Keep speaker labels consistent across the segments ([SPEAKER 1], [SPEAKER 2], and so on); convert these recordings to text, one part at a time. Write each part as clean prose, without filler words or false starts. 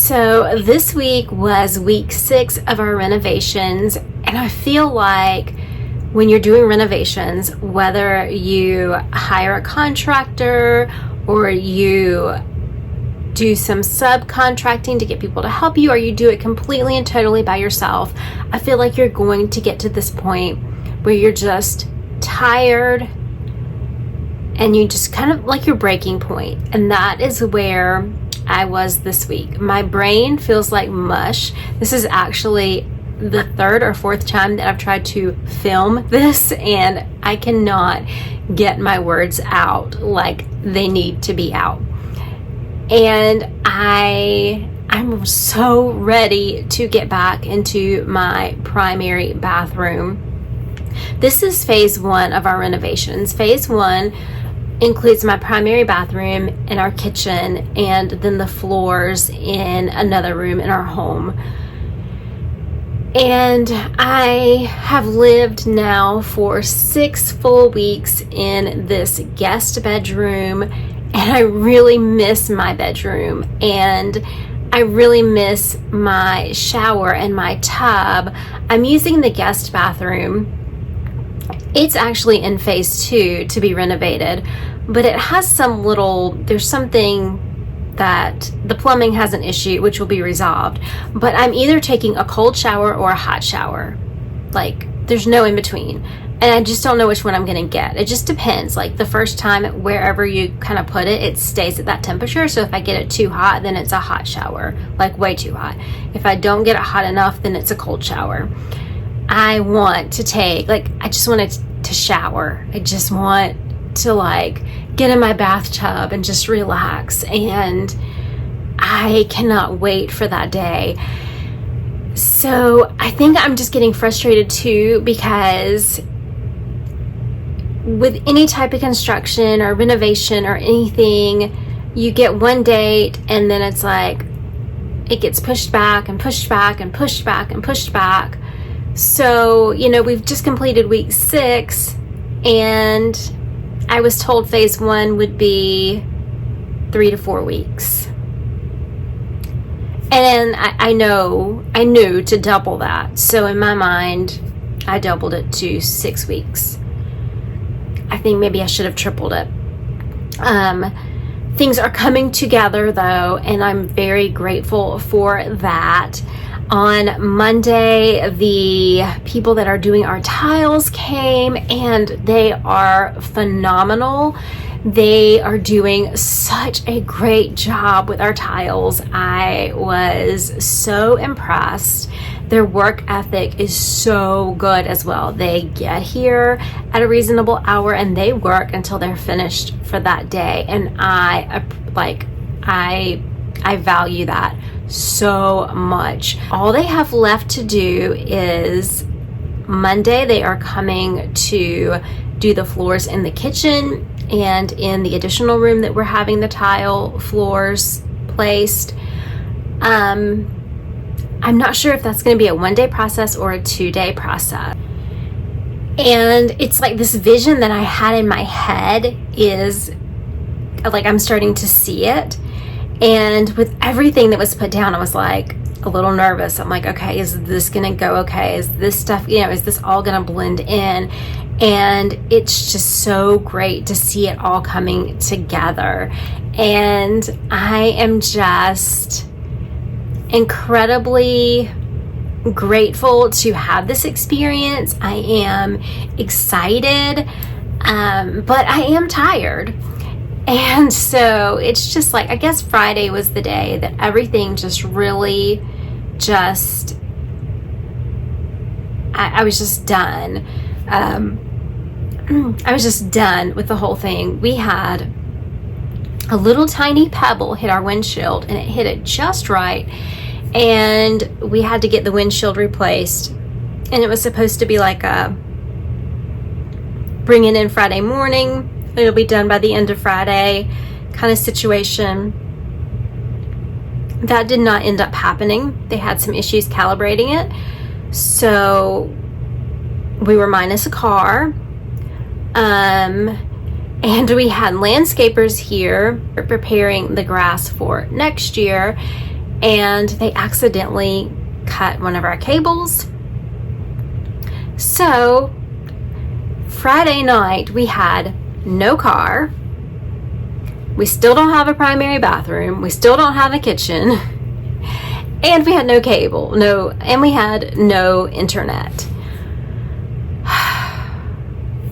[SPEAKER 1] So this week was week 6 of our renovations, and I feel like when you're doing renovations, whether you hire a contractor or you do some subcontracting to get people to help you, or you do it completely and totally by yourself, I feel like you're going to get to this point where you're just tired and you just kind of like your breaking point. And that is where I was this week. My brain feels like mush. This is actually the 3rd or 4th time that I've tried to film this, and I cannot get my words out like they need to be out. And I'm so ready to get back into my primary bathroom. This is phase 1 of our renovations. Phase 1 includes my primary bathroom and our kitchen, and then the floors in another room in our home. And I have lived now for 6 full weeks in this guest bedroom, and I really miss my bedroom, and I really miss my shower and my tub. I'm using the guest bathroom. It's actually in phase 2 to be renovated, but it has there's something that the plumbing has an issue, which will be resolved. But I'm either taking a cold shower or a hot shower. Like, there's no in between. And I just don't know which one I'm gonna get. It just depends. Like, the first time, wherever you kind of put it, it stays at that temperature. So if I get it too hot, then it's a hot shower, like way too hot. If I don't get it hot enough, then it's a cold shower. I want to I just want to shower. I just want to get in my bathtub and just relax. And I cannot wait for that day. So I think I'm just getting frustrated too, because with any type of construction or renovation or anything, you get one date and then it's like it gets pushed back and pushed back and pushed back and pushed back. So, we've just completed week 6, and I was told phase 1 would be 3 to 4 weeks. And I knew to double that. So in my mind, I doubled it to 6 weeks. I think maybe I should have tripled it. Things are coming together though, and I'm very grateful for that. On Monday, the people that are doing our tiles came, and they are phenomenal. They are doing such a great job with our tiles. I was so impressed. Their work ethic is so good as well. They get here at a reasonable hour and they work until they're finished for that day. And I value that so much. All they have left to do is Monday, they are coming to do the floors in the kitchen and in the additional room that we're having the tile floors placed. I'm not sure if that's going to be a 1-day process or a 2-day process. And it's like this vision that I had in my head is like I'm starting to see it. And with everything that was put down, I was like a little nervous. I'm like, okay, is this gonna go okay? Is this stuff, is this all gonna blend in? And it's just so great to see it all coming together. And I am just incredibly grateful to have this experience. I am excited, but I am tired. And so it's just like, I guess Friday was the day that everything just really I was just done. I was just done with the whole thing. We had a little tiny pebble hit our windshield, and it hit it just right. And we had to get the windshield replaced. And it was supposed to be like bring it in Friday morning. It'll be done by the end of Friday kind of situation. That did not end up happening. They had some issues calibrating it. So we were minus a car. And we had landscapers here preparing the grass for next year. and they accidentally cut one of our cables. So Friday night we had no car, we still don't have a primary bathroom, we still don't have a kitchen, and we had no cable, and we had no internet.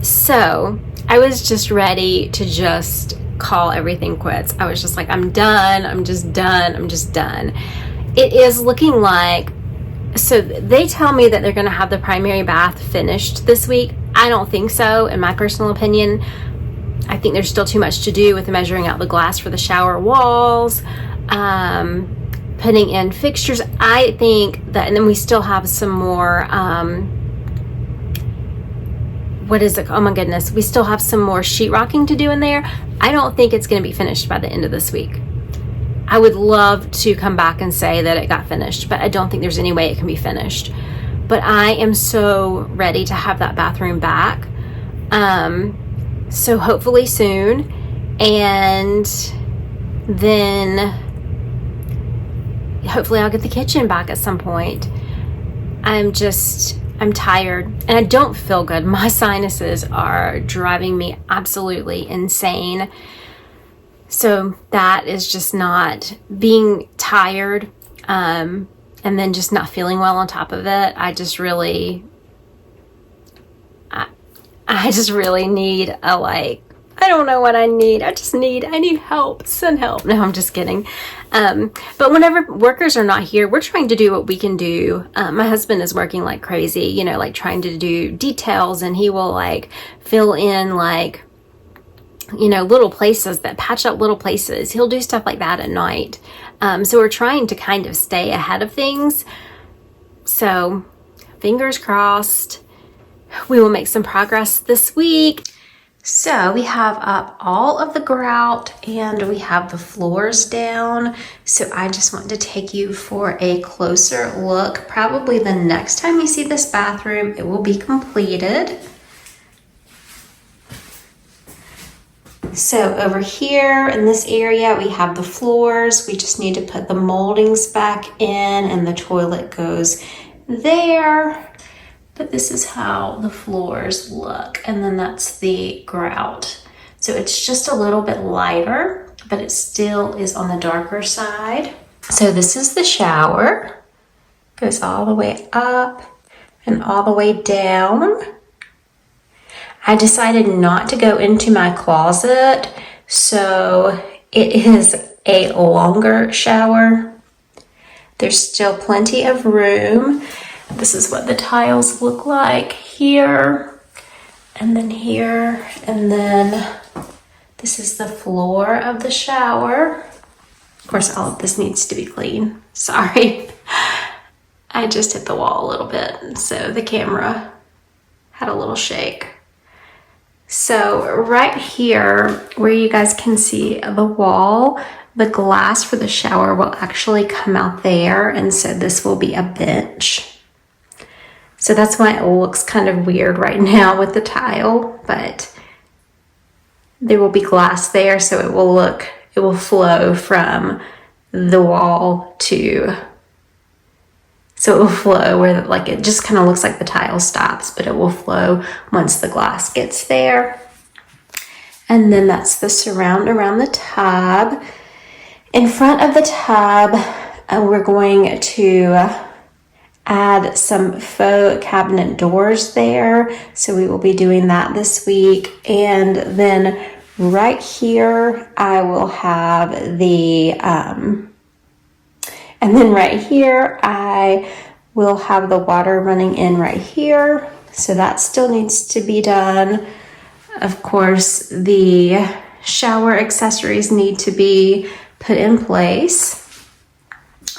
[SPEAKER 1] So I was just ready to just call everything quits. I was just like, I'm done. I'm just done. It is looking like, so they tell me that they're going to have the primary bath finished this week. I don't think so, in my personal opinion. I think there's still too much to do with measuring out the glass for the shower walls, putting in fixtures. I think that, and then we still have some more, what is it? Oh my goodness. We still have some more sheetrocking to do in there. I don't think it's going to be finished by the end of this week. I would love to come back and say that it got finished, but I don't think there's any way it can be finished. But I am so ready to have that bathroom back. So hopefully soon. And then hopefully I'll get the kitchen back at some point. I'm tired and I don't feel good. My sinuses are driving me absolutely insane. So that is just not being tired, and then just not feeling well on top of it. I just really need I don't know what I need. I need help. Send help. No, I'm just kidding. But whenever workers are not here, we're trying to do what we can do. My husband is working like crazy, trying to do details, and he will fill in little places, that patch up little places. He'll do stuff like that at night. So we're trying to kind of stay ahead of things. So fingers crossed, we will make some progress this week. So we have up all of the grout and we have the floors down. So I just want to take you for a closer look. Probably the next time you see this bathroom, it will be completed. So over here in this area, we have the floors. We just need to put the moldings back in and the toilet goes there. But this is how the floors look. And then that's the grout. So it's just a little bit lighter, but it still is on the darker side. So this is the shower. Goes all the way up and all the way down. I decided not to go into my closet, so it is a longer shower. There's still plenty of room. This is what the tiles look like here, and then here, and then this is the floor of the shower. Of course, all of this needs to be clean. Sorry. I just hit the wall a little bit, so the camera had a little shake. So right here, where you guys can see the wall, the glass for the shower will actually come out there, and so this will be a bench. So that's why it looks kind of weird right now with the tile, but there will be glass there, so it will flow from the wall to, so it will flow where it just kind of looks like the tile stops, but it will flow once the glass gets there. And then that's the surround around the tub. In front of the tub, we're going to add some faux cabinet doors there. So we will be doing that this week. And then right here, I will have the, and then right here, I will have the water running in right here. So that still needs to be done. Of course, the shower accessories need to be put in place.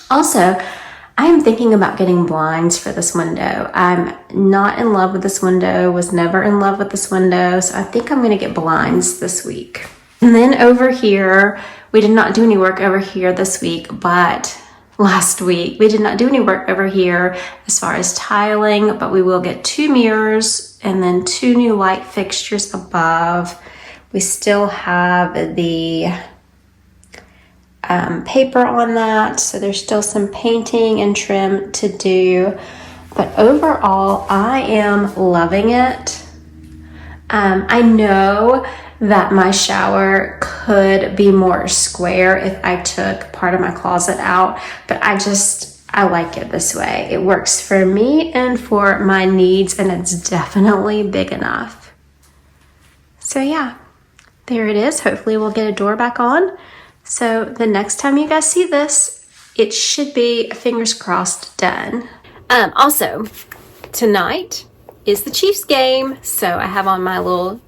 [SPEAKER 1] Also, I'm thinking about getting blinds for this window. I'm not in love with this window, was never in love with this window, so I think I'm going to get blinds this week. And then over here, we did not do any work over here this week, but last week we did not do any work over here as far as tiling, but we will get 2 mirrors and then 2 new light fixtures above. We still have the paper on that, so there's still some painting and trim to do. But overall, I am loving it. I know that my shower could be more square if I took part of my closet out, but I like it this way. It works for me and for my needs, and it's definitely big enough. So yeah, there it is. Hopefully we'll get a door back on. So the next time you guys see this, it should be, fingers crossed, done. Also, tonight is the Chiefs game, so I have on my little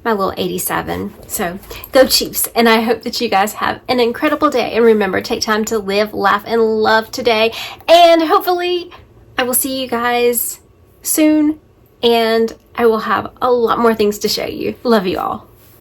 [SPEAKER 1] 87. So go Chiefs, and I hope that you guys have an incredible day. And remember, take time to live, laugh, and love today. And hopefully I will see you guys soon, and I will have a lot more things to show you. Love you all.